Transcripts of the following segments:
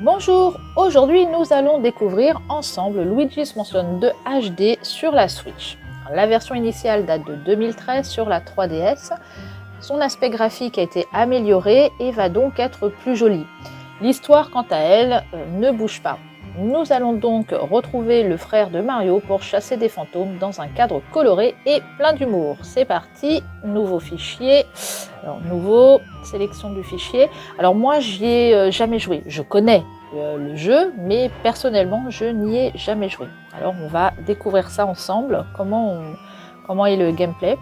Bonjour, aujourd'hui nous allons découvrir ensemble Luigi's Mansion 2 HD sur la Switch. La version initiale date de 2013 sur la 3DS. Son aspect graphique a été amélioré et va donc être plus joli. L'histoire, quant à elle, ne bouge pas. Nous allons donc retrouver le frère de Mario pour chasser des fantômes dans un cadre coloré et plein d'humour. C'est parti, nouveau fichier. Alors, nouveau, sélection du fichier. Alors moi, j'y ai jamais joué. Je connais le jeu, mais personnellement, je n'y ai jamais joué. Alors on va découvrir ça ensemble, comment est le gameplay.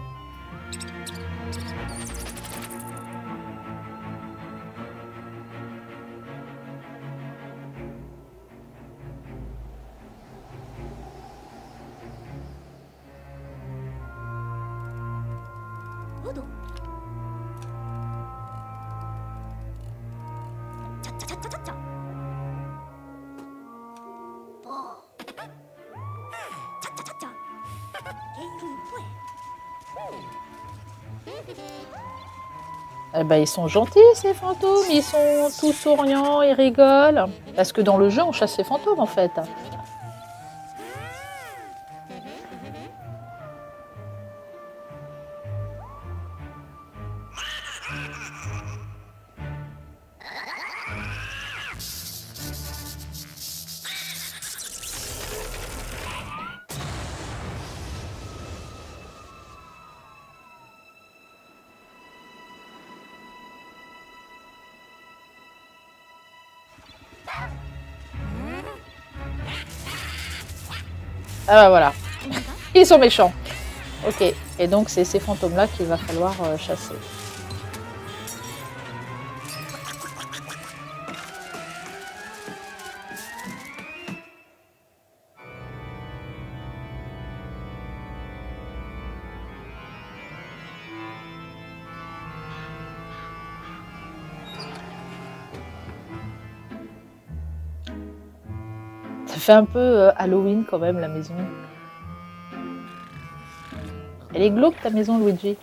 Eh ben, ils sont gentils ces fantômes, ils sont tous souriants, ils rigolent. Parce que dans le jeu, on chasse ces fantômes en fait. Ah bah voilà, ils sont méchants. Ok, et donc c'est ces fantômes-là qu'il va falloir chasser. Ça fait un peu Halloween quand même la maison. Elle est glauque ta maison, Luigi.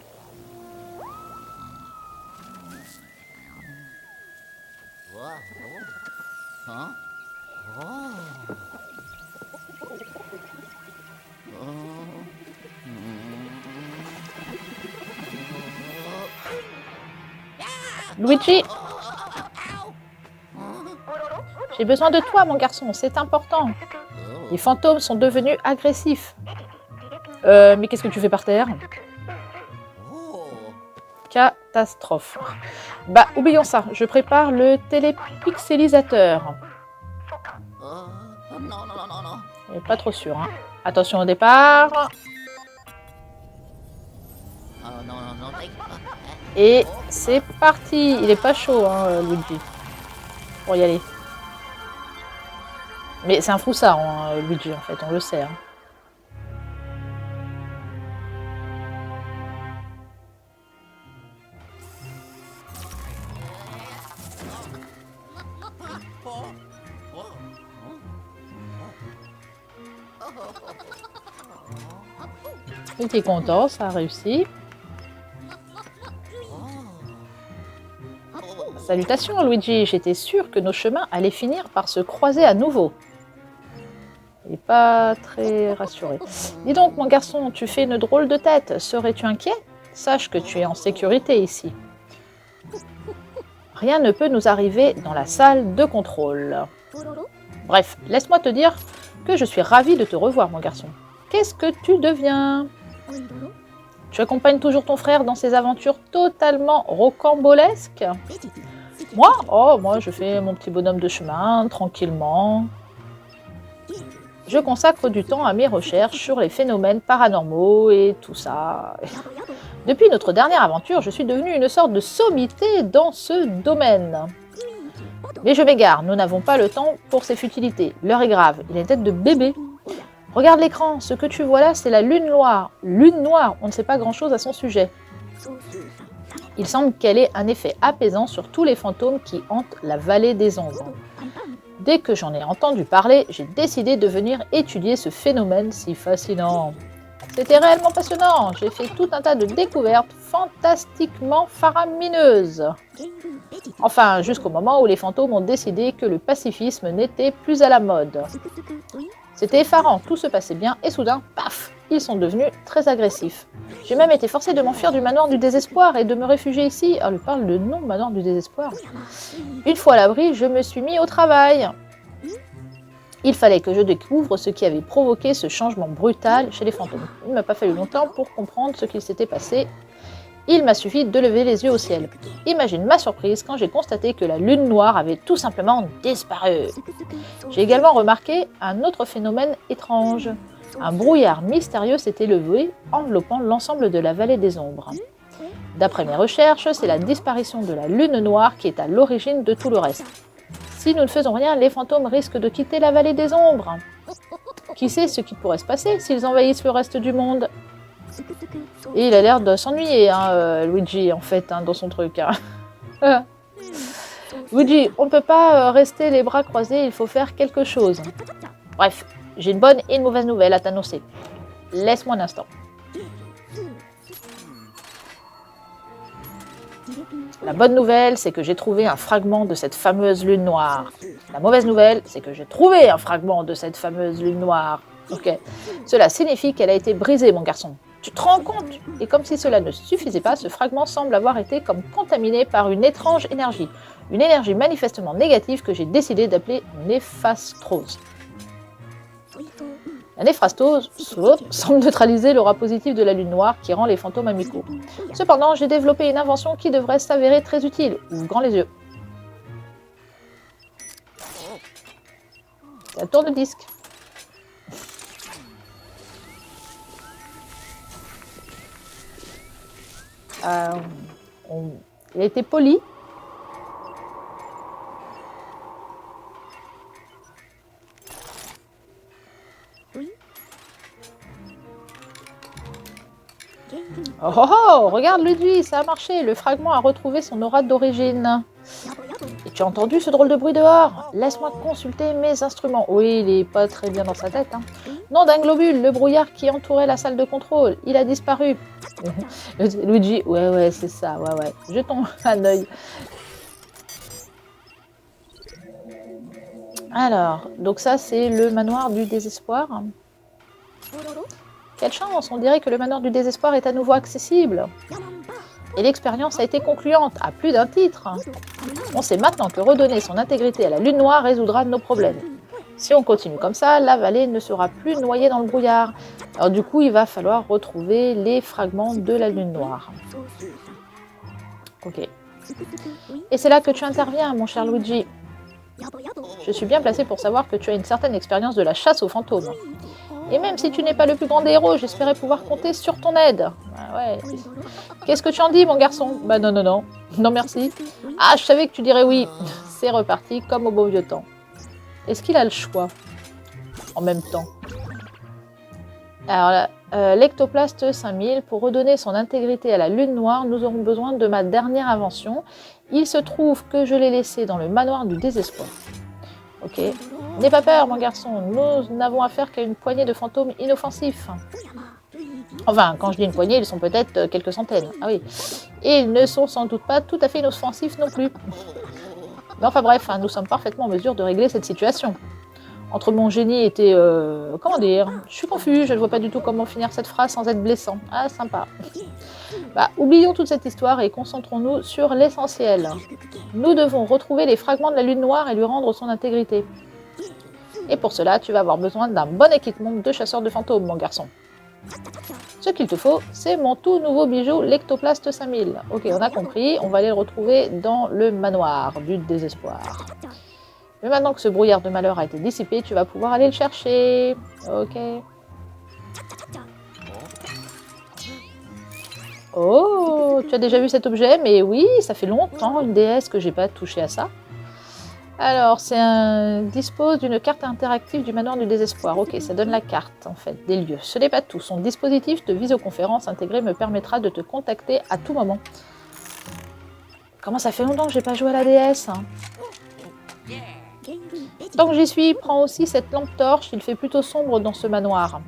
Luigi, j'ai besoin de toi, mon garçon, c'est important. Les fantômes sont devenus agressifs. Mais qu'est-ce que tu fais par terre? Catastrophe. Bah, oublions ça, je prépare le télépixelisateur. Je suis pas trop sûr. Hein. Attention au départ. Et c'est parti. Il est pas chaud, hein, Luigi, pour y aller. Mais c'est un froussard, hein, Luigi, en fait, on le sait. Hein. Il était content, ça a réussi. Salutations Luigi, j'étais sûre que nos chemins allaient finir par se croiser à nouveau. Il n'est pas très rassuré. Dis donc mon garçon, tu fais une drôle de tête, serais-tu inquiet? Sache que tu es en sécurité ici. Rien ne peut nous arriver dans la salle de contrôle. Bref, laisse-moi te dire que je suis ravie de te revoir mon garçon. Qu'est-ce que tu deviens? Tu accompagnes toujours ton frère dans ses aventures totalement rocambolesques? Moi? Oh, moi je fais mon petit bonhomme de chemin, tranquillement. Je consacre du temps à mes recherches sur les phénomènes paranormaux et tout ça. Depuis notre dernière aventure, je suis devenue une sorte de sommité dans ce domaine. Mais je m'égare, nous n'avons pas le temps pour ces futilités. L'heure est grave, il a une tête de bébé. Regarde l'écran, ce que tu vois là, c'est la lune noire. Lune noire, on ne sait pas grand-chose à son sujet. Il semble qu'elle ait un effet apaisant sur tous les fantômes qui hantent la vallée des ombres. Dès que j'en ai entendu parler, j'ai décidé de venir étudier ce phénomène si fascinant. C'était réellement passionnant. J'ai fait tout un tas de découvertes fantastiquement faramineuses. Enfin, jusqu'au moment où les fantômes ont décidé que le pacifisme n'était plus à la mode. C'était effarant, tout se passait bien et soudain, paf, ils sont devenus très agressifs. J'ai même été forcée de m'enfuir du manoir du désespoir et de me réfugier ici. Ah, elle parle de non, manoir du désespoir. Une fois à l'abri, je me suis mis au travail. Il fallait que je découvre ce qui avait provoqué ce changement brutal chez les fantômes. Il ne m'a pas fallu longtemps pour comprendre ce qu'il s'était passé. Il m'a suffi de lever les yeux au ciel. Imagine ma surprise quand j'ai constaté que la lune noire avait tout simplement disparu. J'ai également remarqué un autre phénomène étrange. Un brouillard mystérieux s'était levé, enveloppant l'ensemble de la vallée des ombres. D'après mes recherches, c'est la disparition de la lune noire qui est à l'origine de tout le reste. Si nous ne faisons rien, les fantômes risquent de quitter la vallée des ombres. Qui sait ce qui pourrait se passer s'ils envahissent le reste du monde? Et il a l'air de s'ennuyer, Luigi, en fait, dans son truc. Luigi, on ne peut pas rester les bras croisés, il faut faire quelque chose. Bref, j'ai une bonne et une mauvaise nouvelle à t'annoncer. Laisse-moi un instant. La bonne nouvelle, c'est que j'ai trouvé un fragment de cette fameuse lune noire. La mauvaise nouvelle, c'est que j'ai trouvé un fragment de cette fameuse lune noire. Ok. Cela signifie qu'elle a été brisée, mon garçon. Tu te rends compte? Et comme si cela ne suffisait pas, ce fragment semble avoir été comme contaminé par une étrange énergie. Une énergie manifestement négative que j'ai décidé d'appeler néphrastrose. La néphrastrose semble neutraliser l'aura positive de la lune noire qui rend les fantômes amicaux. Cependant, j'ai développé une invention qui devrait s'avérer très utile. Ouvre grand les yeux. C'est un tourne-disque. Il a été poli. Oh, oh, oh, regarde Ludwig, ça a marché. Le fragment a retrouvé son aura d'origine. Et tu as entendu ce drôle de bruit dehors? Laisse-moi consulter mes instruments. Oui, il est pas très bien dans sa tête. Nom d'un globule, le brouillard qui entourait la salle de contrôle. Il a disparu. Luigi, ouais, c'est ça, ouais. Jetons un œil. Alors, donc ça, c'est le manoir du désespoir. Quelle chance, on dirait que le manoir du désespoir est à nouveau accessible. Et l'expérience a été concluante, à plus d'un titre. On sait maintenant que redonner son intégrité à la lune noire résoudra nos problèmes. Si on continue comme ça, la vallée ne sera plus noyée dans le brouillard. Alors du coup, il va falloir retrouver les fragments de la lune noire. Ok. Et c'est là que tu interviens, mon cher Luigi. Je suis bien placé pour savoir que tu as une certaine expérience de la chasse aux fantômes. Et même si tu n'es pas le plus grand des héros, j'espérais pouvoir compter sur ton aide. Ah ouais. Qu'est-ce que tu en dis, mon garçon? Bah non. Non, merci. Ah, je savais que tu dirais oui. C'est reparti, comme au beau vieux temps. Est-ce qu'il a le choix? En même temps. Alors, l'Ectoplaste 5000, pour redonner son intégrité à la lune noire, nous aurons besoin de ma dernière invention. Il se trouve que je l'ai laissée dans le manoir du désespoir. Ok. N'aie pas peur, mon garçon. Nous n'avons affaire qu'à une poignée de fantômes inoffensifs. Enfin, quand je dis une poignée, ils sont peut-être quelques centaines. Ah oui. Et ils ne sont sans doute pas tout à fait inoffensifs non plus. Mais enfin bref, nous sommes parfaitement en mesure de régler cette situation. Entre mon génie et comment dire? Je suis confus, je ne vois pas du tout comment finir cette phrase sans être blessant. Ah, sympa. Bah, oublions toute cette histoire et concentrons-nous sur l'essentiel. Nous devons retrouver les fragments de la lune noire et lui rendre son intégrité. Et pour cela, tu vas avoir besoin d'un bon équipement de chasseur de fantômes, mon garçon. Ce qu'il te faut, c'est mon tout nouveau bijou, l'Ectoplaste 5000. Ok, on a compris, on va aller le retrouver dans le manoir du désespoir. Mais maintenant que ce brouillard de malheur a été dissipé, tu vas pouvoir aller le chercher. Ok. Oh, tu as déjà vu cet objet? Mais oui, ça fait longtemps, une déesse que j'ai pas touché à ça. Alors, dispose d'une carte interactive du manoir du désespoir. Ok, ça donne la carte, en fait, des lieux. Ce n'est pas tout. Son dispositif de visioconférence intégré me permettra de te contacter à tout moment. Comment ça fait longtemps que j'ai pas joué à la déesse? Tant que j'y suis, prends aussi cette lampe torche. Il fait plutôt sombre dans ce manoir.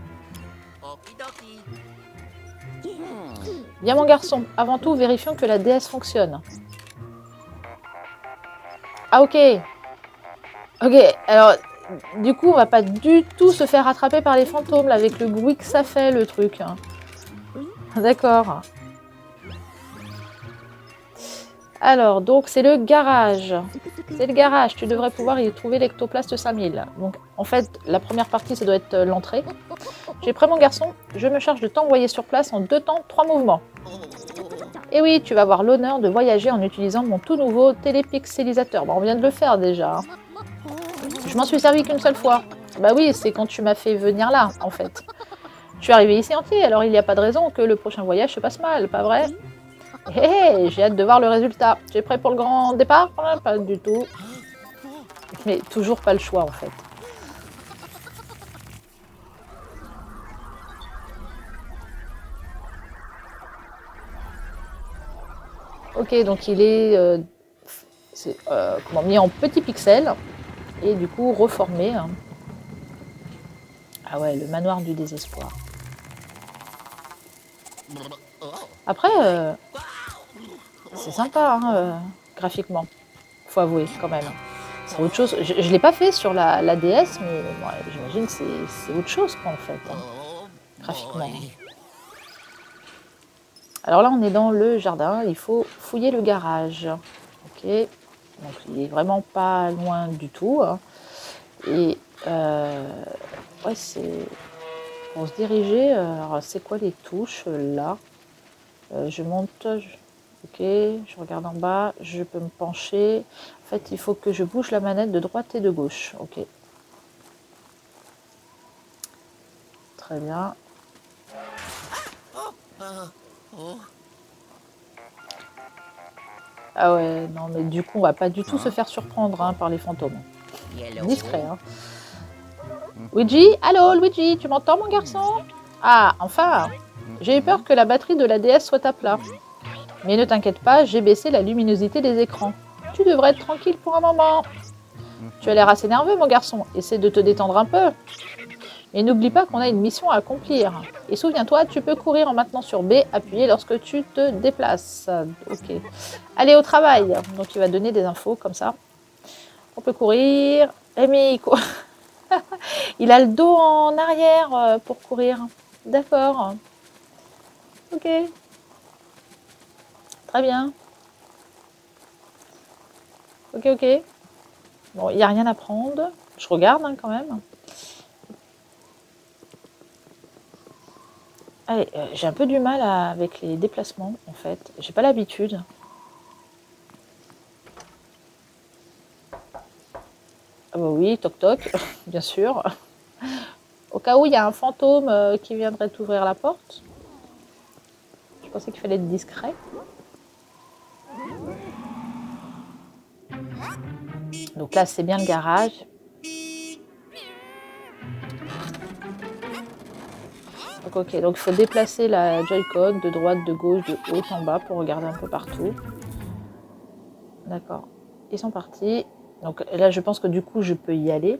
Bien mon garçon, avant tout, vérifions que la déesse fonctionne. Ah ok. Ok, alors, du coup, on va pas du tout se faire attraper par les fantômes, là, avec le bruit que ça fait, le truc. Hein. D'accord. Alors, donc, c'est le garage. C'est le garage. Tu devrais pouvoir y trouver l'Ectoplast 5000. Donc, en fait, la première partie, ça doit être l'entrée. J'ai prêt, mon garçon. Je me charge de t'envoyer sur place en 2 temps, 3 mouvements. Et oui, tu vas avoir l'honneur de voyager en utilisant mon tout nouveau télépixelisateur. Bon, on vient de le faire, déjà. Je m'en suis servi qu'une seule fois. Bah oui, c'est quand tu m'as fait venir là, en fait. Je suis arrivée ici entier, alors il n'y a pas de raison que le prochain voyage se passe mal, pas vrai? Hé hé, j'ai hâte de voir le résultat. Tu es prêt pour le grand départ? Pas du tout. Mais toujours pas le choix, en fait. Ok, donc il est, mis en petits pixels et du coup reformé. Hein. Ah ouais, le manoir du désespoir. Après, c'est sympa hein, graphiquement, faut avouer quand même. C'est autre chose. Je ne l'ai pas fait sur la DS, mais bon, j'imagine que c'est autre chose quoi, en fait, hein, graphiquement. Alors là, on est dans le jardin, il faut fouiller le garage. Ok, donc il est vraiment pas loin du tout. Hein. Et ouais, c'est pour se diriger. Alors, c'est quoi les touches là? Je monte. Ok, je regarde en bas. Je peux me pencher. En fait, il faut que je bouge la manette de droite et de gauche. Ok. Très bien. Ah ouais, non, mais du coup, on va pas du tout se faire surprendre hein, par les fantômes. Discret, hein. Luigi, allô, Luigi, tu m'entends, mon garçon? Ah, enfin! J'ai eu peur que la batterie de la DS soit à plat. Mais ne t'inquiète pas, j'ai baissé la luminosité des écrans. Tu devrais être tranquille pour un moment. Tu as l'air assez nerveux, mon garçon. Essaie de te détendre un peu. Et n'oublie pas qu'on a une mission à accomplir. Et souviens-toi, tu peux courir en maintenant sur B, appuyé lorsque tu te déplaces. Ok. Allez au travail. Donc il va donner des infos comme ça. On peut courir. Rémi, il a le dos en arrière pour courir. D'accord. Ok. Très bien. Ok, ok. Bon, il n'y a rien à prendre. Je regarde hein, quand même. Allez, j'ai un peu du mal avec les déplacements, en fait. J'ai pas l'habitude. Ah bah oui, toc toc, bien sûr. Au cas où il y a un fantôme qui viendrait t'ouvrir la porte. Je pensais qu'il fallait être discret. Donc là, c'est bien le garage. Donc, ok, donc il faut déplacer la Joy-Con de droite, de gauche, de haut en bas pour regarder un peu partout. D'accord, ils sont partis. Donc là, je pense que du coup, je peux y aller.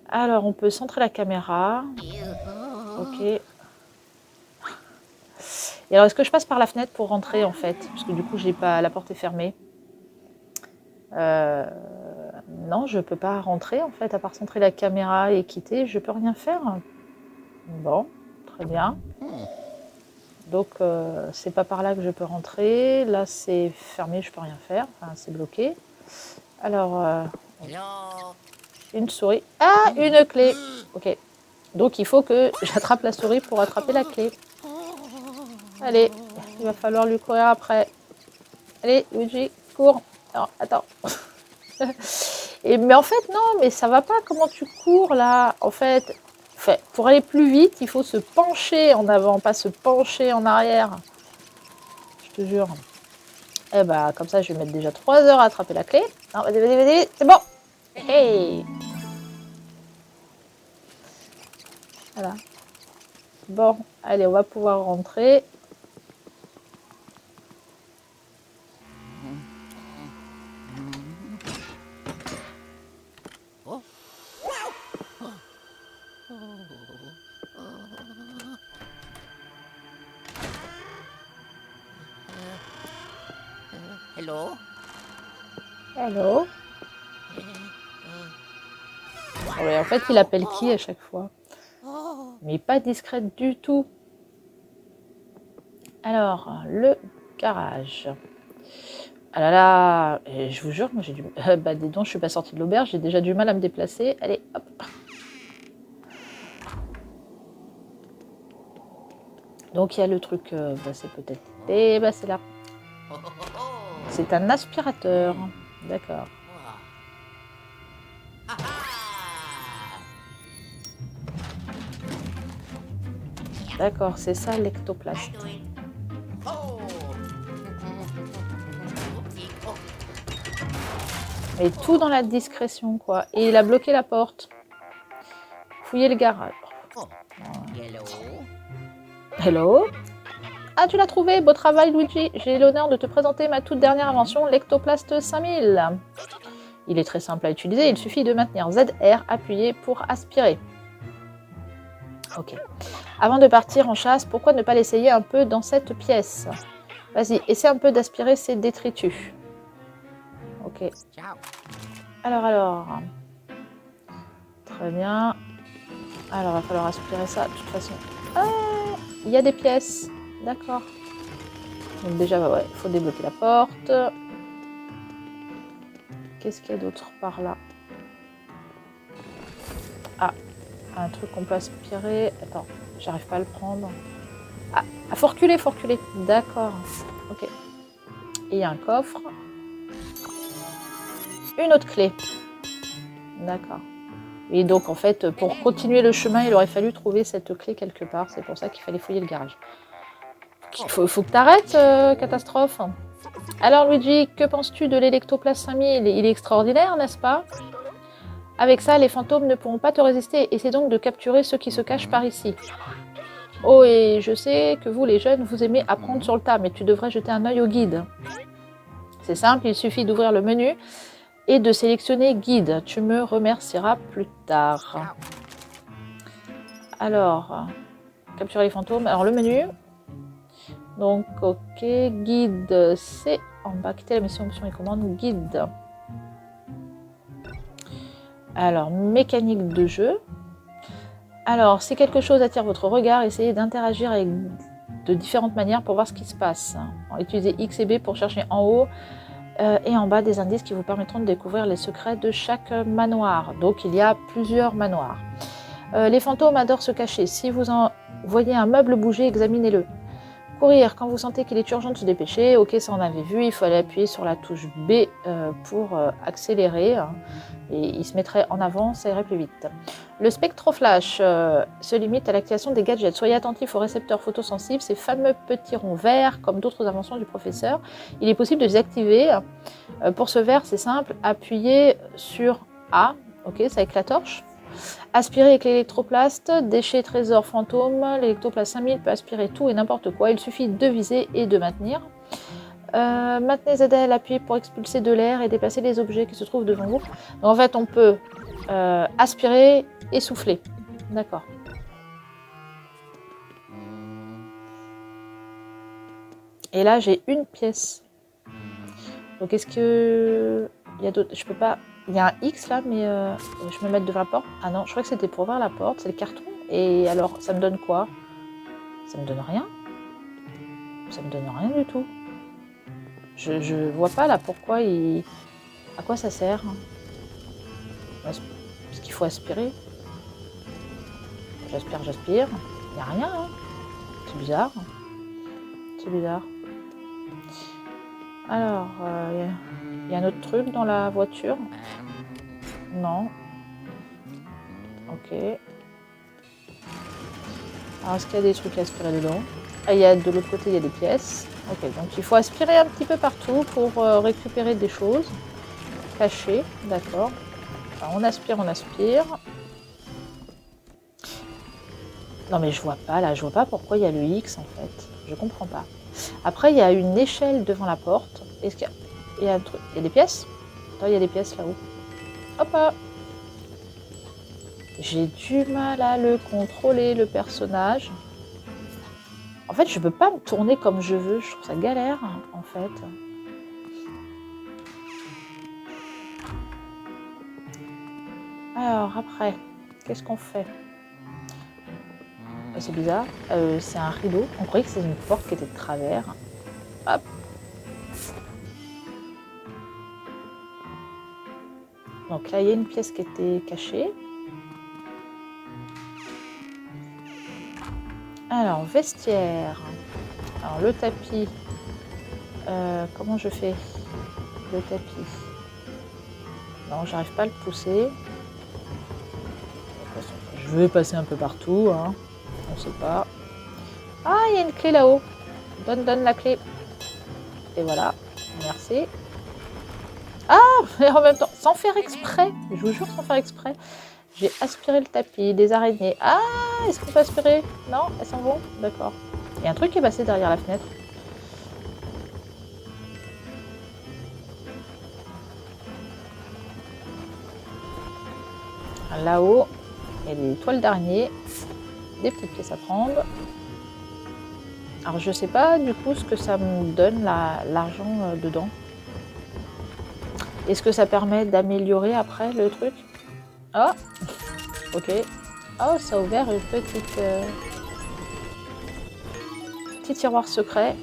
Alors, on peut centrer la caméra. Ok. Et alors, est-ce que je passe par la fenêtre pour rentrer, en fait? Parce que du coup, j'ai pas, la porte est fermée. Non, je peux pas rentrer, en fait, à part centrer la caméra et quitter. Je peux rien faire. Bon, très bien. Donc, c'est pas par là que je peux rentrer. Là, c'est fermé, je peux rien faire. Enfin, c'est bloqué. Alors, une souris. Ah, une clé. Ok. Donc, il faut que j'attrape la souris pour attraper la clé. Allez, il va falloir lui courir après. Allez, Luigi, cours. Non, attends. Mais en fait, non, mais ça va pas. Comment tu cours là? En fait, pour aller plus vite, il faut se pencher en avant, pas se pencher en arrière. Je te jure. Eh bah, comme ça, je vais mettre déjà 3 heures à attraper la clé. Non, vas-y, vas-y, vas-y, c'est bon. Hey. Voilà. Bon, allez, on va pouvoir rentrer. Hello. Ouais, en fait, il appelle qui à chaque fois? Mais pas discrète du tout. Alors, le garage. Ah là là, et je vous jure, moi j'ai du... bah dis donc, je suis pas sortie de l'auberge, j'ai déjà du mal à me déplacer. Allez, hop. Donc il y a le truc, c'est peut-être... Et bah c'est là. C'est un aspirateur. D'accord. D'accord, c'est ça l'ectoplaste. Et tout dans la discrétion, quoi. Et il a bloqué la porte. Fouillez le garage. Hello. Ah, tu l'as trouvé, beau travail Luigi. J'ai l'honneur de te présenter ma toute dernière invention, l'Ectoplast 5000. Il est très simple à utiliser, il suffit de maintenir ZR appuyé pour aspirer. Ok. Avant de partir en chasse, pourquoi ne pas l'essayer un peu dans cette pièce? Vas-y, essaie un peu d'aspirer ces détritus. Ok. Alors. Très bien. Alors, il va falloir aspirer ça de toute façon. Ah, il y a des pièces. D'accord. Donc déjà, ouais, il faut débloquer la porte. Qu'est-ce qu'il y a d'autre par là? Ah, un truc qu'on peut aspirer. Attends, j'arrive pas à le prendre. Ah, faut reculer, faut reculer. D'accord. Ok. Et il y a un coffre. Une autre clé. D'accord. Et donc, en fait, pour continuer le chemin, il aurait fallu trouver cette clé quelque part. C'est pour ça qu'il fallait fouiller le garage. Faut que t'arrêtes, catastrophe. Alors, Luigi, que penses-tu de l'Electoplast 5000? Il est extraordinaire, n'est-ce pas? Avec ça, les fantômes ne pourront pas te résister. Essaie donc de capturer ceux qui se cachent par ici. Oh, et je sais que vous, les jeunes, vous aimez apprendre sur le tas, mais tu devrais jeter un œil au guide. C'est simple, il suffit d'ouvrir le menu et de sélectionner guide. Tu me remercieras plus tard. Alors, capturer les fantômes. Alors, le menu. Donc, ok, guide, c'est en bas. Quitter la mission, option et commande, guide. Alors, mécanique de jeu. Alors, si quelque chose attire votre regard, essayez d'interagir avec de différentes manières pour voir ce qui se passe. Utilisez X et B pour chercher en haut et en bas des indices qui vous permettront de découvrir les secrets de chaque manoir. Donc, il y a plusieurs manoirs. Les fantômes adorent se cacher. Si vous en voyez un meuble bouger, examinez-le. Courir, quand vous sentez qu'il est urgent de se dépêcher, ok, ça on avait vu, il faut aller appuyer sur la touche B pour accélérer, hein, et il se mettrait en avant, ça irait plus vite. Le spectroflash se limite à l'activation des gadgets. Soyez attentifs aux récepteurs photosensibles, ces fameux petits ronds verts, comme d'autres inventions du professeur. Il est possible de les activer. Pour ce vert, c'est simple, appuyez sur A, ok, c'est avec la torche. Aspirer avec l'électroplaste, déchet, trésor, fantôme, l'électroplaste 5000 peut aspirer tout et n'importe quoi, il suffit de viser et de maintenir. Maintenez ZL appuyé pour expulser de l'air et déplacer les objets qui se trouvent devant vous. Donc en fait, on peut aspirer et souffler. D'accord. Et là, j'ai une pièce. Donc est-ce que... il y a d'autres... Je peux pas... Il y a un X là, mais je me mets devant la porte. Ah non, je crois que c'était pour ouvrir la porte, c'est le carton. Et alors, ça me donne quoi? Ça me donne rien. Ça me donne rien du tout. Je vois pas là pourquoi il... À quoi ça sert? Parce qu'il faut aspirer. J'aspire. Il n'y a rien. Hein. C'est bizarre. C'est bizarre. Alors, il y a un autre truc dans la voiture. Non. Ok. Alors, est-ce qu'il y a des trucs à aspirer dedans? Ah, il y a de l'autre côté, il y a des pièces. Ok, donc il faut aspirer un petit peu partout pour récupérer des choses cachées. D'accord. Enfin, on aspire. Non, mais je vois pas là. Je vois pas pourquoi il y a le X en fait. Je comprends pas. Après, il y a une échelle devant la porte. Est-ce qu'il y a un truc? Il y a des pièces? Attends, il y a des pièces là-haut. Hop là. J'ai du mal à le contrôler, le personnage. En fait, je peux pas me tourner comme je veux. Je trouve ça galère, en fait. Alors, après, qu'est-ce qu'on fait? C'est bizarre. C'est un rideau. On croyait que c'était une porte qui était de travers. Hop. Donc là, il y a une pièce qui était cachée. Alors, vestiaire. Alors, le tapis. Comment je fais? Le tapis. Non, j'arrive pas à le pousser. Je vais passer un peu partout. Hein. On sait pas. Ah, il y a une clé là-haut. Donne la clé. Et voilà. Merci. Ah, mais en même temps, sans faire exprès. Je vous jure, sans faire exprès. J'ai aspiré le tapis, des araignées. Ah, est-ce qu'on peut aspirer? Non, elles s'en vont? D'accord. Il y a un truc qui est passé derrière la fenêtre. Là-haut, il y a des toiles d'araignée, des petites pièces à prendre. Alors, je sais pas du coup ce que ça me donne l'argent dedans. Est-ce que ça permet d'améliorer après le truc? Oh, ok. Oh, ça a ouvert une petit tiroir secret.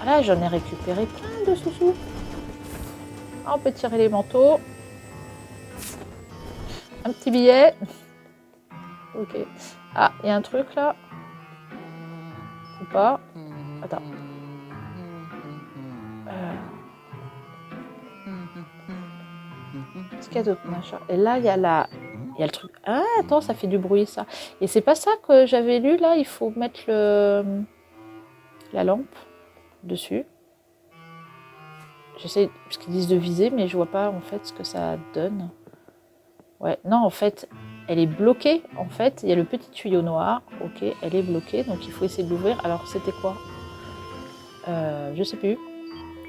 Ah là, j'en ai récupéré plein de sous-sous. Ah, on peut tirer les manteaux. Un petit billet. Ok. Ah, il y a un truc là. Ou pas? Attends. Qu'est-ce qu'il y a d'autre, machin? Et là, il y a le truc. Ah, attends, ça fait du bruit ça. Et c'est pas ça que j'avais lu là. Il faut mettre la lampe dessus. J'essaie, parce qu'ils disent de viser, mais je vois pas en fait ce que ça donne. Ouais, non, en fait, elle est bloquée. En fait, il y a le petit tuyau noir. Ok, elle est bloquée, donc il faut essayer de l'ouvrir. Alors, c'était quoi? Je sais plus.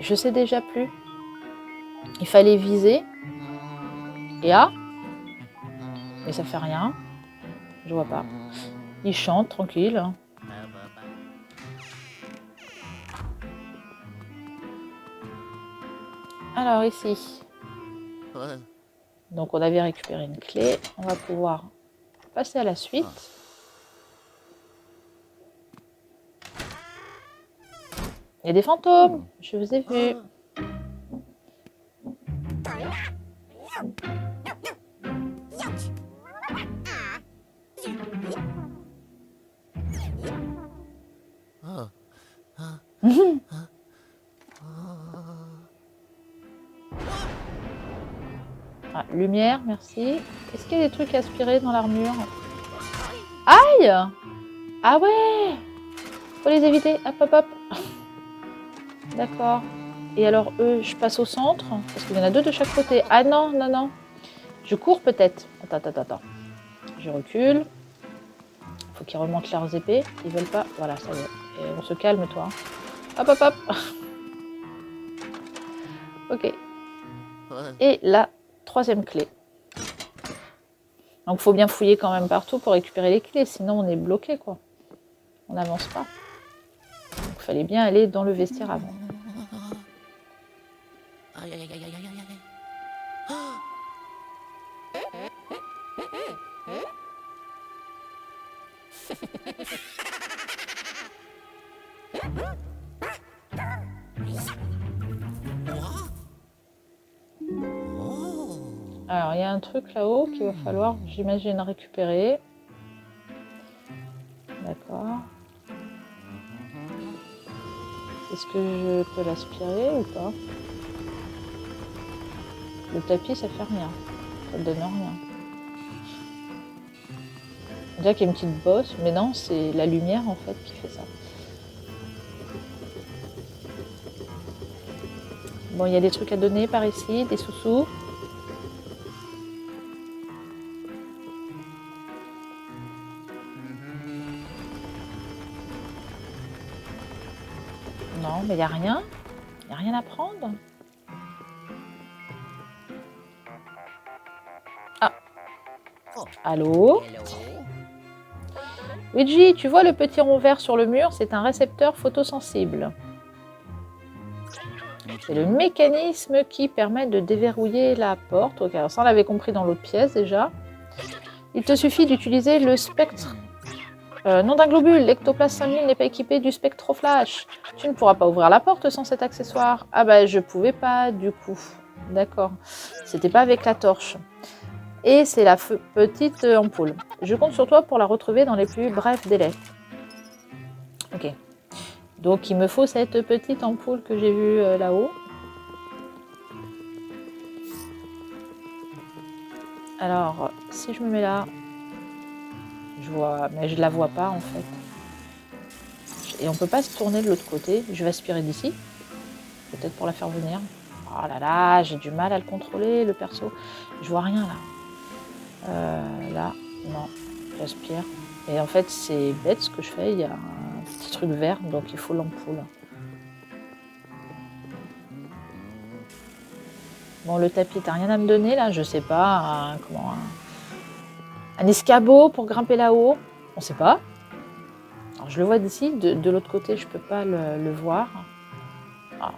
Je sais déjà plus. Il fallait viser. Et ah, mais ça fait rien. Je vois pas. Il chante tranquille. Alors ici. Donc on avait récupéré une clé. On va pouvoir passer à la suite. Il y a des fantômes. Je vous ai vu. Ah, lumière, merci. Est-ce qu'il y a des trucs aspirés dans l'armure? Aïe! Ah ouais! Faut les éviter. Hop, hop, hop. D'accord. Et alors, eux, je passe au centre? Parce qu'il y en a deux de chaque côté. Ah non, non, non. Je cours peut-être. Attends. Je recule. Faut qu'ils remontent leurs épées. Ils veulent pas. Voilà, ça y est. Et on se calme, toi. Hop, hop, hop. Ok. Et la troisième clé. Donc, il faut bien fouiller quand même partout pour récupérer les clés. Sinon, on est bloqué, quoi. On n'avance pas. Donc, il fallait bien aller dans le vestiaire avant. Alors, il y a un truc là-haut qu'il va falloir, j'imagine, récupérer. D'accord. Est-ce que je peux l'aspirer ou pas? Le tapis, ça fait rien. Ça ne donne rien. On dirait qu'il y a une petite bosse, mais non, c'est la lumière en fait qui fait ça. Bon, il y a des trucs à donner par ici, des sous-sous. Non, mais il n'y a rien. Il n'y a rien à prendre. Ah. Allô? Luigi, tu vois le petit rond vert sur le mur? C'est un récepteur photosensible. C'est le mécanisme qui permet de déverrouiller la porte. Ok, alors ça on l'avait compris dans l'autre pièce déjà. Il te suffit d'utiliser le spectre. Nom d'un globule, l'Ectoplasme 5000 n'est pas équipé du spectroflash. Tu ne pourras pas ouvrir la porte sans cet accessoire. Ah bah je pouvais pas du coup. D'accord. C'était pas avec la torche. Et c'est la petite ampoule. Je compte sur toi pour la retrouver dans les plus brefs délais. Ok. Donc il me faut cette petite ampoule que j'ai vue là-haut. Alors, si je me mets là, je vois, mais je la vois pas en fait. Et on peut pas se tourner de l'autre côté. Je vais aspirer d'ici. Peut-être pour la faire venir. Oh là là, j'ai du mal à le contrôler, le perso. Je vois rien là. Là, non, j'aspire. Et en fait, c'est bête ce que je fais. Il y a un petit truc vert, donc il faut l'ampoule. Bon, le tapis, t'as rien à me donner là? Je sais pas. Un escabeau pour grimper là-haut? On sait pas. Alors, je le vois d'ici. De l'autre côté, je peux pas le voir. Ah.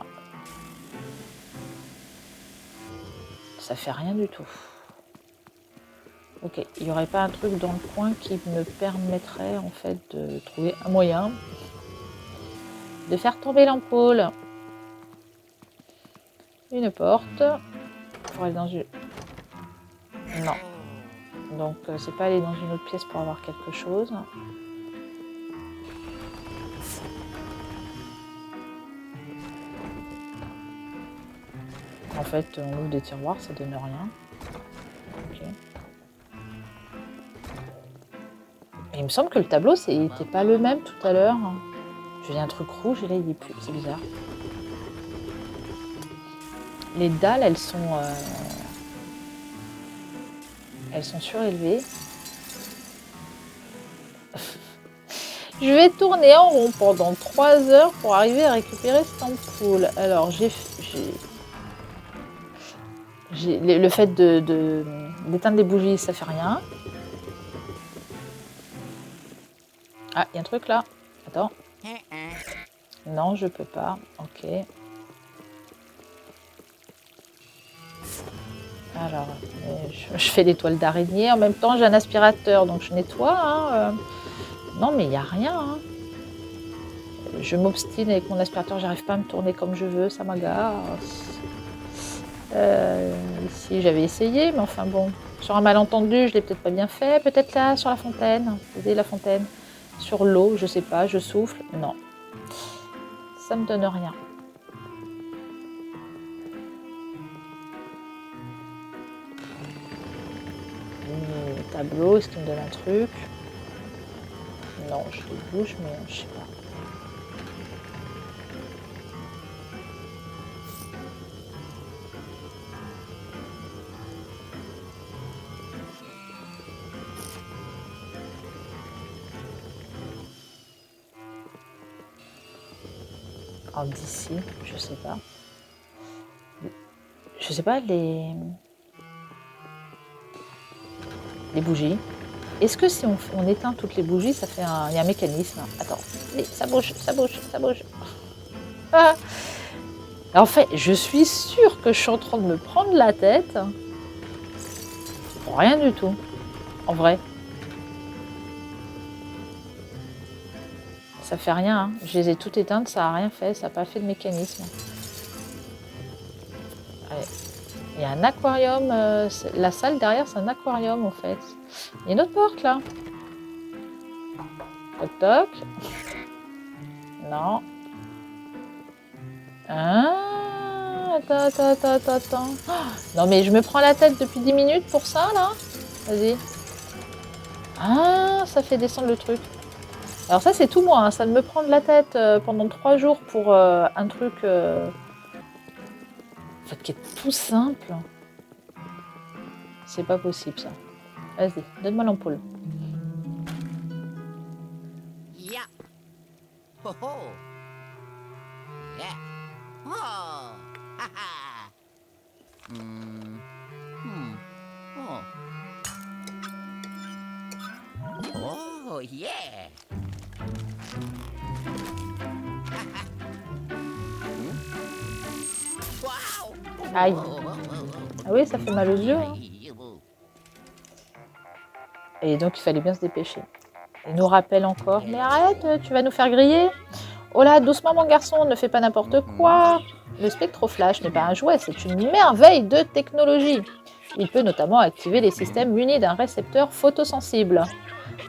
Ça fait rien du tout. Ok, il n'y aurait pas un truc dans le coin qui me permettrait en fait de trouver un moyen de faire tomber l'ampoule. Une porte. Pour aller dans une... Non. Donc c'est pas aller dans une autre pièce pour avoir quelque chose. En fait, on ouvre des tiroirs, ça donne rien. Ok. Et il me semble que le tableau, c'était pas le même tout à l'heure. J'ai un truc rouge et là il est plus. C'est bizarre. Les dalles, elles sont surélevées. Je vais tourner en rond pendant 3 heures pour arriver à récupérer cette ampoule. Alors, le fait d'éteindre les bougies, ça fait rien. Ah, il y a un truc là. Attends. Non, je peux pas. Ok. Alors, je fais des toiles d'araignée. En même temps, j'ai un aspirateur, donc je nettoie. Hein. Non, mais il n'y a rien. Hein. Je m'obstine avec mon aspirateur. J'arrive pas à me tourner comme je veux. Ça m'agace. Ici, j'avais essayé, mais enfin bon. Sur un malentendu, je l'ai peut-être pas bien fait. Peut-être là, sur la fontaine. Vous voyez la fontaine. Sur l'eau, je sais pas. Je souffle. Non. Ça me donne rien. Tableau, est-ce qu'il me donne un truc? Non, je le bouge, mais je sais pas. Alors d'ici, je sais pas. Je sais pas, les bougies. Est-ce que si on éteint toutes les bougies, ça fait il y a un mécanisme? Attends, ça bouge, ça bouge, ça bouge. Ah. En fait, je suis sûre que je suis en train de me prendre la tête. Pour rien du tout, en vrai. Ça fait rien, hein. Je les ai toutes éteintes, ça n'a rien fait, ça n'a pas fait de mécanisme. Allez. Il y a un aquarium, la salle derrière c'est un aquarium en fait. Il y a une autre porte là. Toc toc. Non. Ah, attends. Oh, non mais je me prends la tête depuis 10 minutes pour ça là. Vas-y. Ah, ça fait descendre le truc. Alors ça c'est tout moi, hein. Ça de me prendre la tête pendant 3 jours pour un truc en fait, qui est tout simple. C'est pas possible ça. Vas-y, donne-moi l'ampoule. Yeah. Ho ho. Yeah. Oh. Ha ha. Oh. Oh yeah. Aïe. Ah oui, ça fait mal aux yeux. Hein. Et donc, il fallait bien se dépêcher. Il nous rappelle encore. Mais arrête, tu vas nous faire griller. Oh là, doucement mon garçon, ne fais pas n'importe quoi. Le spectroflash n'est pas un jouet, c'est une merveille de technologie. Il peut notamment activer les systèmes munis d'un récepteur photosensible.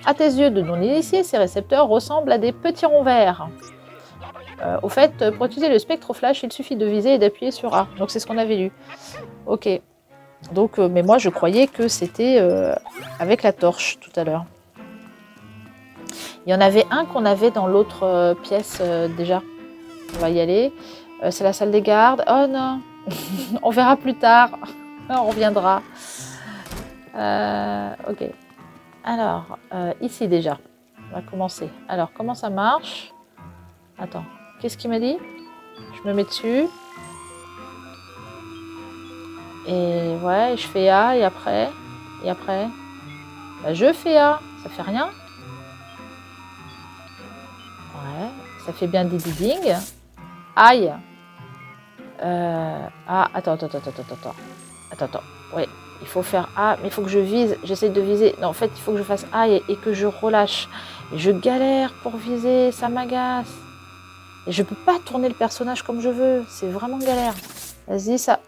À tes yeux de non-initié, ces récepteurs ressemblent à des petits ronds verts. Au fait, pour utiliser le spectroflash, il suffit de viser et d'appuyer sur A. Donc c'est ce qu'on avait lu. Ok. Donc, mais moi je croyais que c'était avec la torche tout à l'heure. Il y en avait un qu'on avait dans l'autre pièce déjà. On va y aller. C'est la salle des gardes. Oh non. On verra plus tard. On reviendra. Ok. Alors, ici déjà. On va commencer. Alors, comment ça marche? Attends. Qu'est-ce qu'il m'a dit? Je me mets dessus. Et ouais, je fais A et après. Et après. Bah, je fais A. Ça fait rien. Ouais. Ça fait bien des ding. Aïe. Ah, attends. Attends. Ouais, il faut faire A, mais il faut que je vise. J'essaie de viser. Non, en fait, il faut que je fasse A et que je relâche. Et je galère pour viser, ça m'agace. Et je peux pas tourner le personnage comme je veux. C'est vraiment galère. Vas-y, ça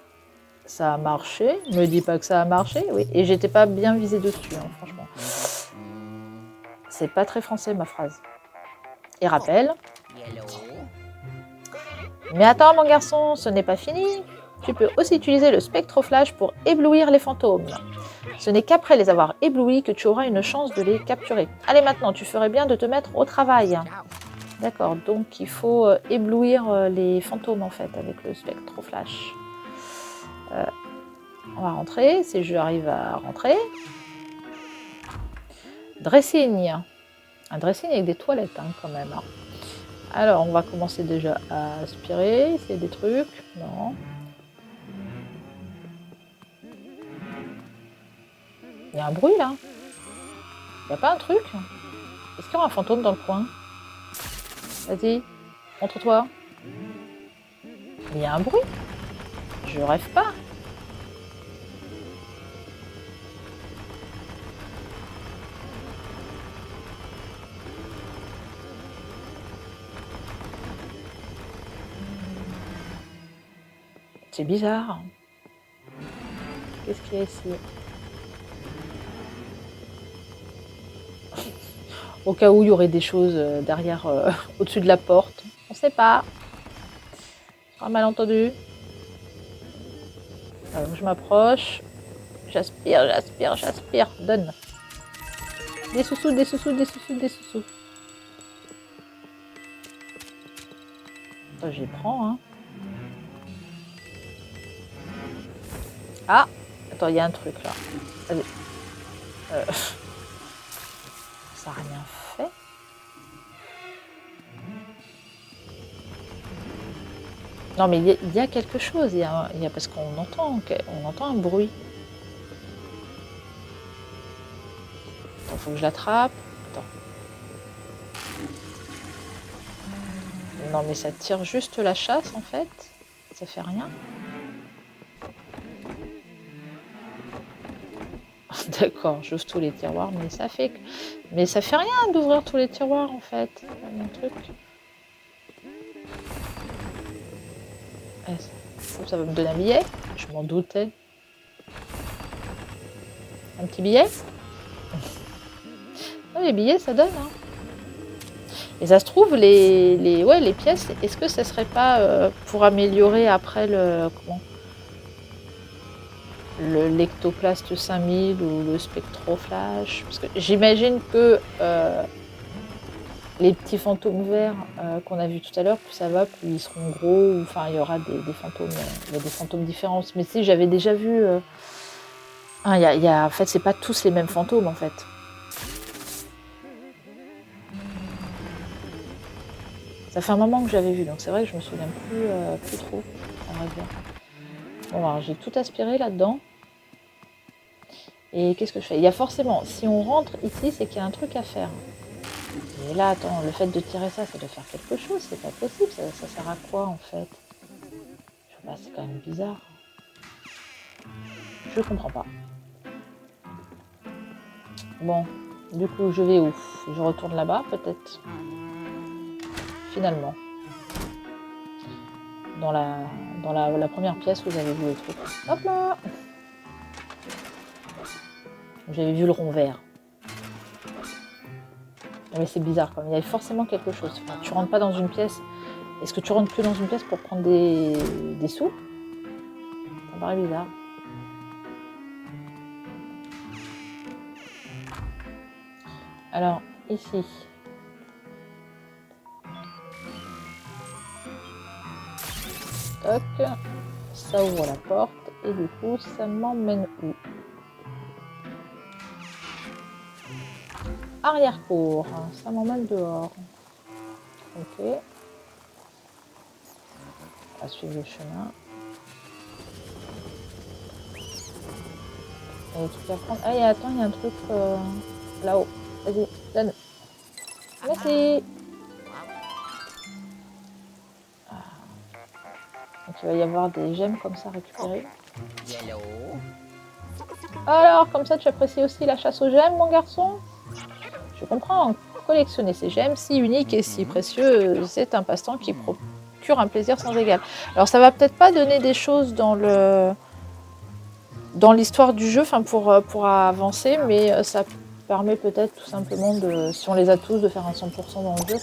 a marché. Me dis pas que ça a marché, oui. Et j'étais pas bien visée dessus, hein, franchement. C'est pas très français, ma phrase. Et rappel. Mais attends, mon garçon, ce n'est pas fini. Tu peux aussi utiliser le spectroflash pour éblouir les fantômes. Ce n'est qu'après les avoir éblouis que tu auras une chance de les capturer. Allez, maintenant, tu ferais bien de te mettre au travail. D'accord, donc il faut éblouir les fantômes, en fait, avec le spectroflash. On va rentrer, si je arrive à rentrer. Dressing. Un dressing avec des toilettes, hein, quand même. Alors, on va commencer déjà à aspirer. C'est des trucs. Non. Il y a un bruit, là. Il n'y a pas un truc? Est-ce qu'il y aura un fantôme dans le coin? Vas-y, montre-toi. Il y a un bruit. Je rêve pas. C'est bizarre. Qu'est-ce qu'il y a ici? Au cas où il y aurait des choses derrière, au-dessus de la porte. On ne sait pas. Un malentendu. Alors, je m'approche. J'aspire. Donne. Des sous-sous. Attends, j'y prends, hein. Ah! Attends, il y a un truc, là. Allez. Ça n'a rien fait. Non, mais il y a quelque chose. Il y a parce qu'on entend un bruit. Attends, faut que je l'attrape. Attends. Non, mais ça tire juste la chasse, en fait. Ça fait rien. D'accord, j'ouvre tous les tiroirs, mais ça fait rien d'ouvrir tous les tiroirs, en fait. Mon truc. Ça va me donner un billet. Je m'en doutais. Un petit billet. Les billets, ça donne. Hein. Et ça se trouve, les pièces, est-ce que ça serait pas pour améliorer après l'ectoplaste 5000 ou le spectroflash? Parce que j'imagine que les petits fantômes verts qu'on a vus tout à l'heure, plus ça va, plus ils seront gros. Enfin, il y aura des fantômes, il y a des fantômes différents. Mais si, j'avais déjà vu... en fait, c'est pas tous les mêmes fantômes, en fait. Ça fait un moment que j'avais vu, donc c'est vrai que je me souviens plus trop, on va dire. Bon, alors j'ai tout aspiré là-dedans. Et qu'est-ce que je fais? Il y a forcément, si on rentre ici, c'est qu'il y a un truc à faire. Et là, attends, le fait de tirer ça doit faire quelque chose, c'est pas possible. Ça sert à quoi, en fait? Je sais pas, c'est quand même bizarre. Je comprends pas. Bon, du coup, je vais où? Je retourne là-bas, peut-être. Finalement. Dans la première pièce où j'avais vu le truc. Hop là! J'avais vu le rond vert. Mais c'est bizarre, comme il y avait forcément quelque chose. Enfin, tu rentres pas dans une pièce. Est-ce que tu rentres que dans une pièce pour prendre des sous? Ça me paraît bizarre. Alors, ici. Toc. Ça ouvre la porte. Et du coup, ça m'emmène où? Arrière-cour. Ça m'emmène dehors. Ok. On va suivre le chemin. Il y a des trucs à prendre. Ah, attends, il y a un truc là-haut. Vas-y, donne. Merci. Donc il va y avoir des gemmes comme ça récupérées. Yellow. Alors, comme ça, tu apprécies aussi la chasse aux gemmes, mon garçon? Je comprends. Collectionner ces gemmes si uniques et si précieuses, c'est un passe-temps qui procure un plaisir sans égal. Alors, ça va peut-être pas donner des choses dans l'histoire du jeu, enfin pour avancer, mais ça permet peut-être tout simplement de, si on les a tous, de faire un 100% dans le jeu.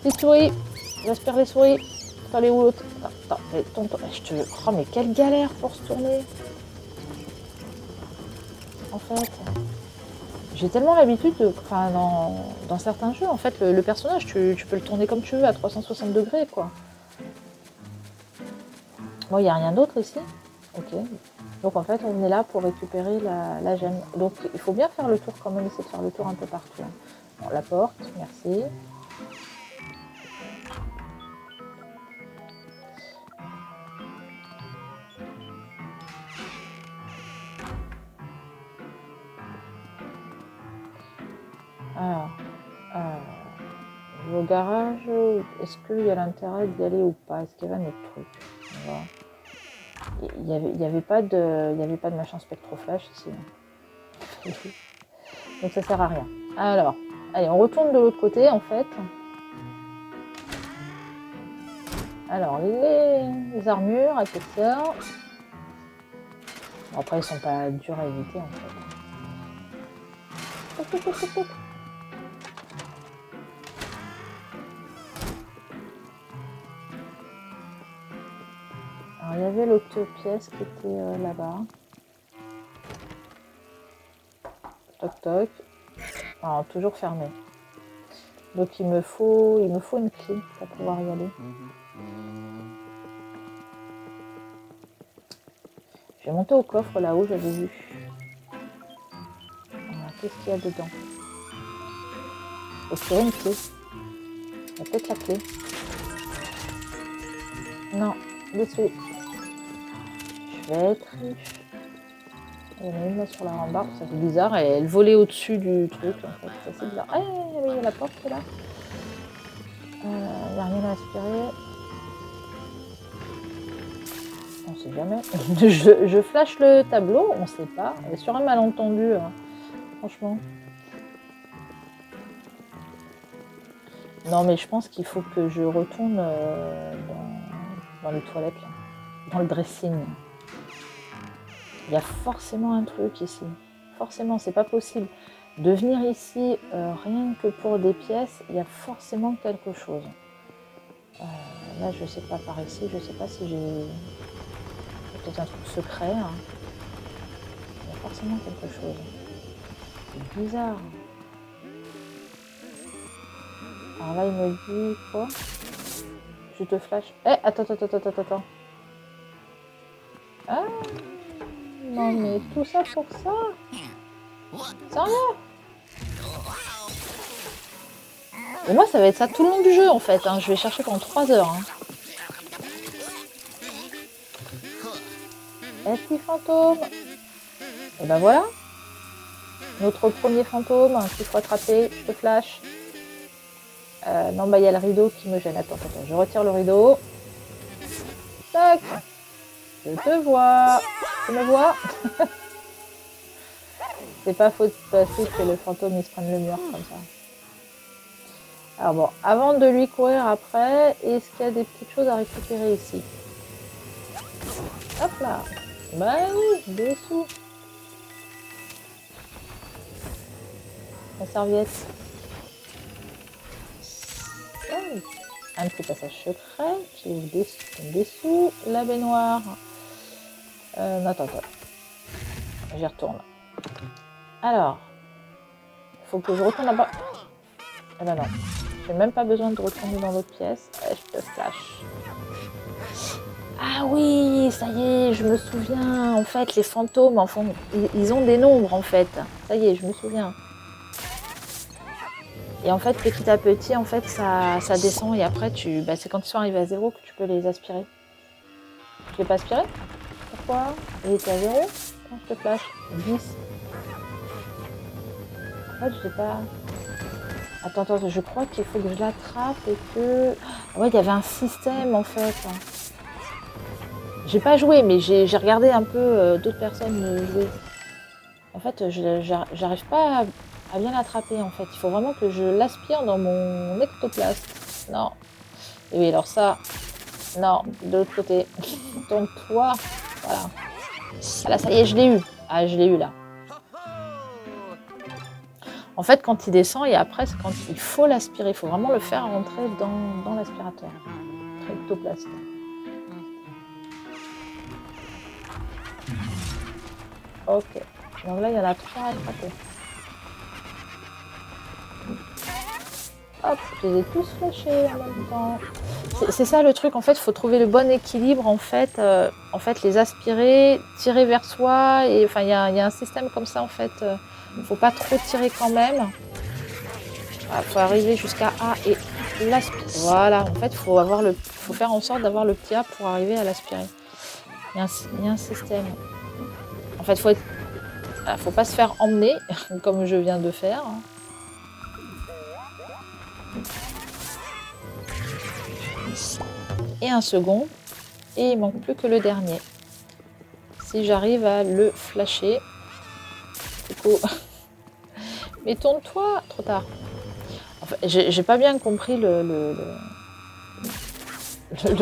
Petite souris, j'aspire les souris. Allez où l'autre? Attends, mais je te... Oh, mais quelle galère pour se tourner. En fait, j'ai tellement l'habitude, enfin, dans certains jeux, en fait, le personnage, tu peux le tourner comme tu veux, à 360 degrés, quoi. Bon, il n'y a rien d'autre ici. Ok. Donc, en fait, on est là pour récupérer la gemme. Donc, il faut bien faire le tour quand même, essayer de faire le tour un peu partout. Bon, la porte, merci. Alors, le garage, est-ce qu'il y a l'intérêt d'y aller ou pas? Est-ce qu'il y avait un autre truc? Il n'y avait pas de machin spectroflash ici. Donc ça sert à rien. Alors, allez, on retourne de l'autre côté en fait. Alors, les armures, épaisseurs. Bon, après, ils sont pas durs à éviter en fait. Alors, il y avait l'autre pièce qui était là-bas. Toc toc. Alors, toujours fermé. Donc, il me faut une clé pour pouvoir y aller. Je vais monter au coffre là-haut, j'avais vu. Qu'est-ce qu'il y a dedans? Est-ce qu'il y a une clé? Il y a peut-être la clé. Non, dessous. Je vais être riche. Il y en a une là sur la rambarde, ça fait bizarre. Elle volait au-dessus du truc en fait. C'est assez bizarre. Ah, il y a la porte là. Il n'y a rien à aspirer. On sait jamais. je flash le tableau, on sait pas. Sur un malentendu, franchement. Non, mais je pense qu'il faut que je retourne dans les toilettes, là. Dans le dressing. Il y a forcément un truc ici. Forcément, c'est pas possible. De venir ici, rien que pour des pièces, il y a forcément quelque chose. Là, je sais pas par ici, je sais pas si j'ai... peut-être un truc secret. Hein. Il y a forcément quelque chose. C'est bizarre. Alors là, il me dit quoi? Je te flash. Eh, attends. Ah, non mais tout ça pour ça? Sérieux? Et moi, ça va être ça tout le long du jeu en fait. Hein. Je vais chercher pendant 3 heures. Hein. Eh, petit fantôme. Et ben voilà. Notre premier fantôme qu'il faut attraper. Je te flash. Non, bah il y a le rideau qui me gêne. Attends. Je retire le rideau. Tac. Je te vois. Tu me vois? C'est pas faute de passer que le fantôme il se prenne le mur comme ça. Alors bon, avant de lui courir après, est-ce qu'il y a des petites choses à récupérer ici? Hop là. Bah oui, des sous. La serviette. Oh. Un petit passage secret qui ouvre des sous. La baignoire. Non, attends. J'y retourne. Alors. Il faut que je retourne là-bas. Eh ben non. J'ai même pas besoin de retourner dans l'autre pièce. Je te flash. Ah oui, ça y est, je me souviens. En fait, les fantômes, ils ont des nombres en fait. Ça y est, je me souviens. Et en fait, petit à petit, en fait, ça descend et après, c'est quand ils sont arrivés à 0 que tu peux les aspirer. Tu l'as pas aspiré? Pourquoi? Il était à 0? Quand je te flash 10. En fait, je sais pas. Attends, je crois qu'il faut que je l'attrape et que... Ah ouais, il y avait un système en fait. J'ai pas joué, mais j'ai regardé un peu d'autres personnes jouer. En fait, j'arrive pas à bien l'attraper en fait. Il faut vraiment que je l'aspire dans mon ectoplaste. Non. Et oui, alors ça... Non, de l'autre côté. Tourne-toi. Voilà. Ah là, ça y est, je l'ai eu. Ah, je l'ai eu là. En fait, quand il descend et après, c'est quand il faut l'aspirer. Il faut vraiment le faire rentrer dans l'aspirateur. Ectoplaste. Ok. Donc là, il y en a 3 à attraper. Hop, je les ai tous flashés en même temps. C'est ça le truc, en fait, il faut trouver le bon équilibre, en fait, les aspirer, tirer vers soi, et enfin, il y a un système comme ça, en fait, il ne faut pas trop tirer quand même. Il faut arriver jusqu'à A et l'aspirer. Voilà, en fait, il faut faire en sorte d'avoir le petit A pour arriver à l'aspirer. Il y a un système. En fait, faut pas se faire emmener, comme je viens de faire. Et un second, et il manque plus que le dernier. Si j'arrive à le flasher. Coucou. Mais tourne-toi, trop tard. Enfin, j'ai pas bien compris le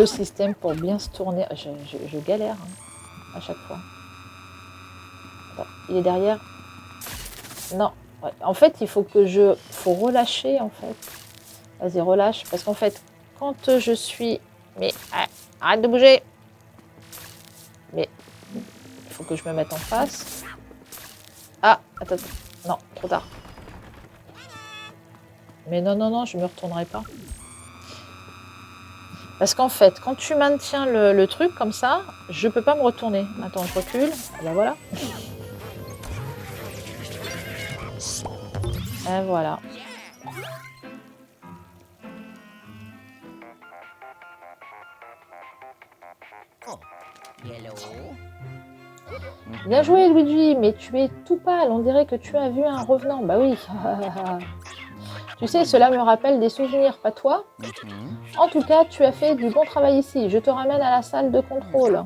système pour bien se tourner. Je galère à chaque fois. Attends, il est derrière. Non. Ouais. En fait, il faut relâcher en fait. Vas-y, relâche. Parce qu'en fait, quand je suis... Mais arrête de bouger. Mais il faut que je me mette en face. Ah, attends. Non, trop tard. Mais non, je me retournerai pas. Parce qu'en fait, quand tu maintiens le truc comme ça, je peux pas me retourner. Attends, je recule. Et ben voilà. Et voilà. Bien joué, Luigi, mais tu es tout pâle. On dirait que tu as vu un revenant. Bah oui. Tu sais, cela me rappelle des souvenirs, pas toi? En tout cas, tu as fait du bon travail ici. Je te ramène à la salle de contrôle.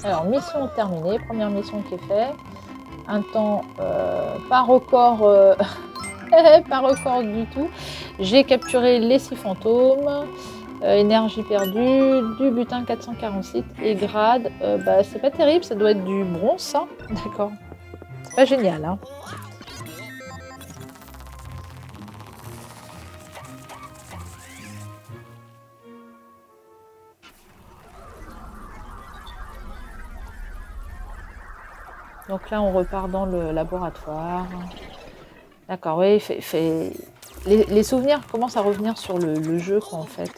Alors, mission terminée. Première mission qui est faite. Un temps pas record, pas record du tout. J'ai capturé les 6 fantômes. Énergie perdue, du butin 446 et grade, c'est pas terrible, ça doit être du bronze, ça. D'accord. C'est pas génial, hein. Donc là, on repart dans le laboratoire. D'accord, oui, les souvenirs commencent à revenir sur le jeu, quoi, en fait.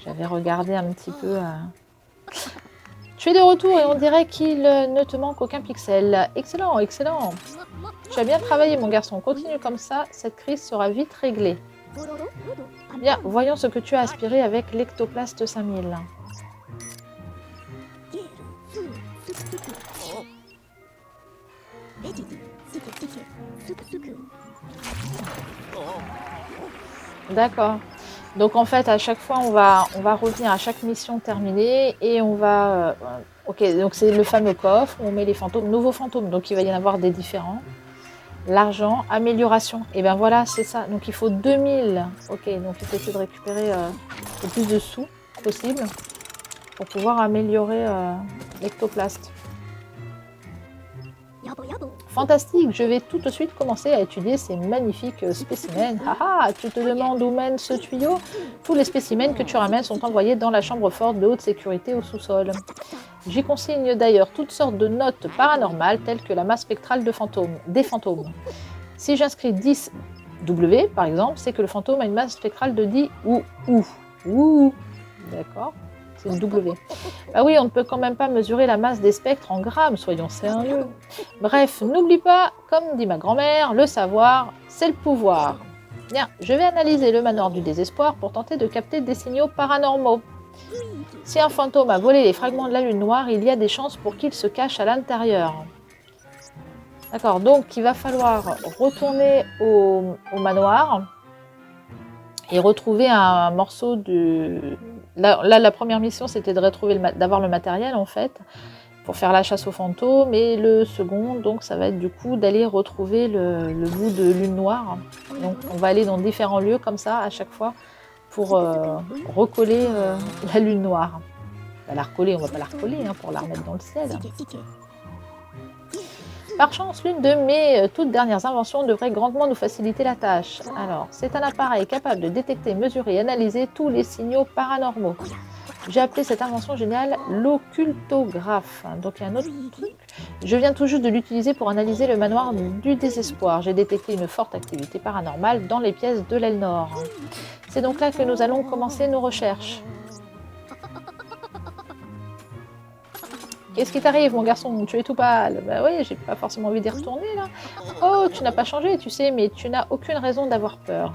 J'avais regardé un petit peu... Tu es de retour et on dirait qu'il ne te manque aucun pixel. Excellent, excellent. Tu as bien travaillé, mon garçon. Continue comme ça, cette crise sera vite réglée. Bien, voyons ce que tu as aspiré avec l'Ectoplaste 5000. D'accord. Donc en fait, à chaque fois, on va revenir à chaque mission terminée et on va... ok, donc c'est le fameux coffre où on met les fantômes, nouveaux fantômes, donc il va y en avoir des différents. L'argent, amélioration, et bien voilà, c'est ça. Donc il faut 2000. Ok, donc il faut essayer de récupérer le plus de sous possible pour pouvoir améliorer l'ectoplaste. Fantastique, je vais tout de suite commencer à étudier ces magnifiques spécimens. Haha, tu te demandes où mène ce tuyau? Tous les spécimens que tu ramènes sont envoyés dans la chambre forte de haute sécurité au sous-sol. J'y consigne d'ailleurs toutes sortes de notes paranormales telles que la masse spectrale des fantômes. Si j'inscris 10 W par exemple, c'est que le fantôme a une masse spectrale de 10 ou. D'accord, c'est une W. Bah oui, on ne peut quand même pas mesurer la masse des spectres en grammes, soyons sérieux. Bref, n'oublie pas, comme dit ma grand-mère, le savoir, c'est le pouvoir. Bien, je vais analyser le manoir du désespoir pour tenter de capter des signaux paranormaux. Si un fantôme a volé les fragments de la lune noire, il y a des chances pour qu'il se cache à l'intérieur. D'accord, donc il va falloir retourner au manoir et retrouver un morceau de... Là, la première mission, c'était de retrouver d'avoir le matériel, en fait, pour faire la chasse aux fantômes. Et le second, donc, ça va être du coup d'aller retrouver le bout de lune noire. Donc, on va aller dans différents lieux, comme ça, à chaque fois, pour recoller la lune noire. On va la recoller, on va pas la recoller, hein, pour la remettre dans le ciel. Par chance, l'une de mes toutes dernières inventions devrait grandement nous faciliter la tâche. Alors, c'est un appareil capable de détecter, mesurer et analyser tous les signaux paranormaux. J'ai appelé cette invention géniale l'occultographe. Donc, il y a un autre truc. Je viens tout juste de l'utiliser pour analyser le manoir du désespoir. J'ai détecté une forte activité paranormale dans les pièces de l'aile nord. C'est donc là que nous allons commencer nos recherches. Qu'est-ce qui t'arrive, mon garçon? Tu es tout pâle. Bah oui, j'ai pas forcément envie d'y retourner, là. Oh, tu n'as pas changé, tu sais, mais tu n'as aucune raison d'avoir peur.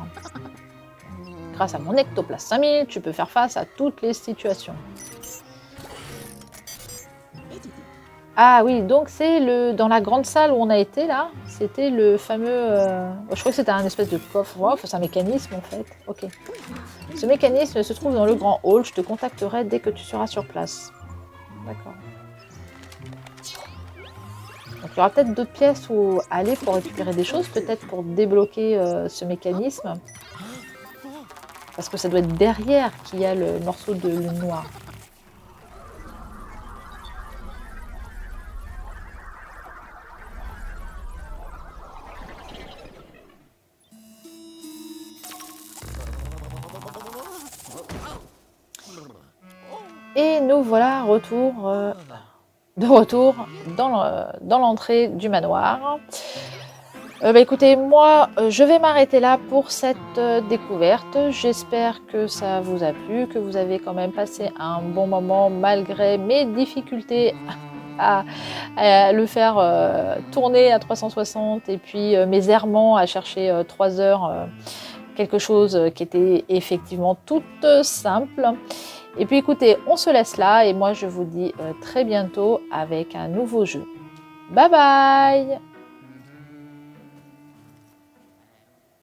Grâce à mon ectoplast 5000, tu peux faire face à toutes les situations. Ah oui, donc c'est dans la grande salle où on a été, là. C'était le fameux... je crois que c'était un espèce de coffre. Wow, c'est un mécanisme, en fait. Ok. Ce mécanisme se trouve dans le grand hall. Je te contacterai dès que tu seras sur place. D'accord. Donc, il y aura peut-être d'autres pièces où aller pour récupérer des choses, peut-être pour débloquer ce mécanisme. Parce que ça doit être derrière qu'il y a le morceau de lune noire. Et nous voilà de retour dans l'entrée du manoir. Écoutez, moi, je vais m'arrêter là pour cette découverte. J'espère que ça vous a plu, que vous avez quand même passé un bon moment malgré mes difficultés à le faire tourner à 360 et puis mes errements à chercher 3 heures quelque chose qui était effectivement toute simple. Et puis écoutez, on se laisse là et moi je vous dis très bientôt avec un nouveau jeu. Bye bye!